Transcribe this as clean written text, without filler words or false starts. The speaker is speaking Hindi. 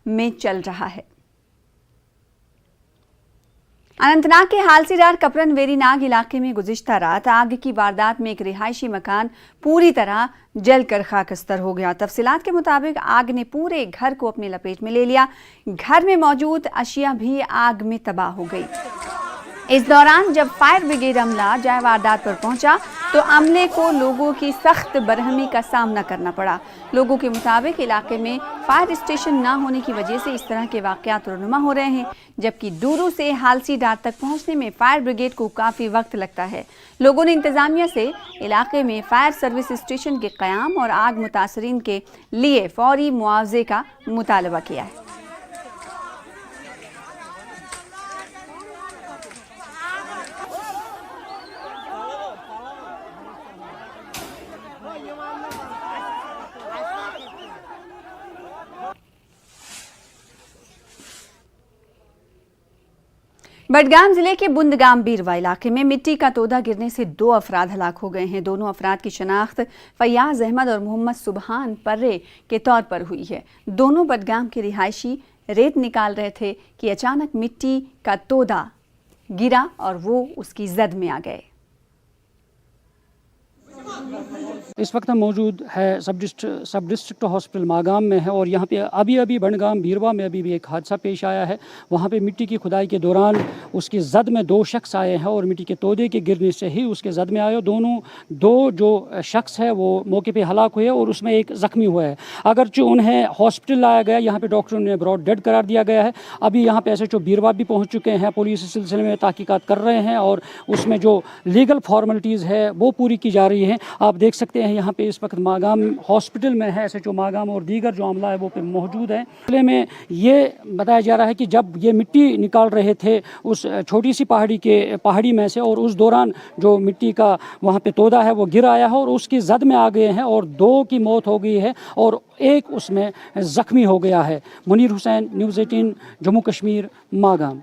में चल रहा है। अनंतनाग के हालसीडार कपरन वेरीनाग इलाके में गुज़िश्ता रात आग की वारदात में एक रिहायशी मकान पूरी तरह जलकर खाकस्तर हो गया। तफसीलात के मुताबिक आग ने पूरे घर को अपनी लपेट में ले लिया। घर में मौजूद अशिया भी आग में तबाह हो गई। इस दौरान जब फायर ब्रिगेड अमला जाए वारदात पर पहुंचा तो अमले को लोगों की सख्त बरहमी का सामना करना पड़ा। लोगों के मुताबिक इलाके में फायर स्टेशन न होने की वजह से इस तरह के वाकयात रुनुमा हो रहे हैं, जबकि दूरों से हालसीडार तक पहुंचने में फायर ब्रिगेड को काफ़ी वक्त लगता है। लोगों ने इंतजामिया से इलाके में फायर सर्विस स्टेशन के क़याम और आग मुतासरीन के लिए फौरी मुआवजे का मुतालबा किया है। बडगाम जिले के बुंदगाम बीरवा इलाके में मिट्टी का तोदा गिरने से 2 अफराद हलाक हो गए हैं। दोनों अफराद की शनाख्त फयाज अहमद और मोहम्मद सुबहान पर्रे के तौर पर हुई है। दोनों बडगाम के रिहायशी रेत निकाल रहे थे कि अचानक मिट्टी का तोदा गिरा और वो उसकी जद में आ गए। इस वक्त हम मौजूद है सब डिस्ट्रिक्ट हॉस्पिटल मागाम में है और यहाँ पे अभी बडगाम बीरवा में अभी भी एक हादसा पेश आया है। वहाँ पे मिट्टी की खुदाई के दौरान उसकी जद में 2 शख्स आए हैं और मिट्टी के तोदे के गिरने से ही उसके जद में आए। दो जो शख्स है वो मौके पे हलाक हुए और उसमें एक ज़ख्मी हुआ है। अगरचे उन्हें हॉस्पिटल लाया गया, यहाँ पे डॉक्टरों ने ब्रॉड डेड करार दिया गया है। अभी यहाँ पे SHO बीरवा भी पहुँच चुके हैं। पुलिस इस सिलसिले में तहकीकात कर रहे हैं और उसमें जो लीगल फॉर्मेलिटीज़ है वो पूरी की जा रही है। आप देख सकते हैं यहाँ पे इस वक्त मागाम हॉस्पिटल में है SHO मागाम और दीगर जो अमला है वो पे मौजूद है। जिले में ये बताया जा रहा है कि जब ये मिट्टी निकाल रहे थे उस छोटी सी पहाड़ी में से और उस दौरान जो मिट्टी का वहाँ पे तोदा है वो गिर आया है और उसकी जद में आ गए हैं और 2 की मौत हो गई है और एक उसमें ज़ख्मी हो गया है। मुनीर हुसैन, न्यूज़ 18 जम्मू कश्मीर, मागाम।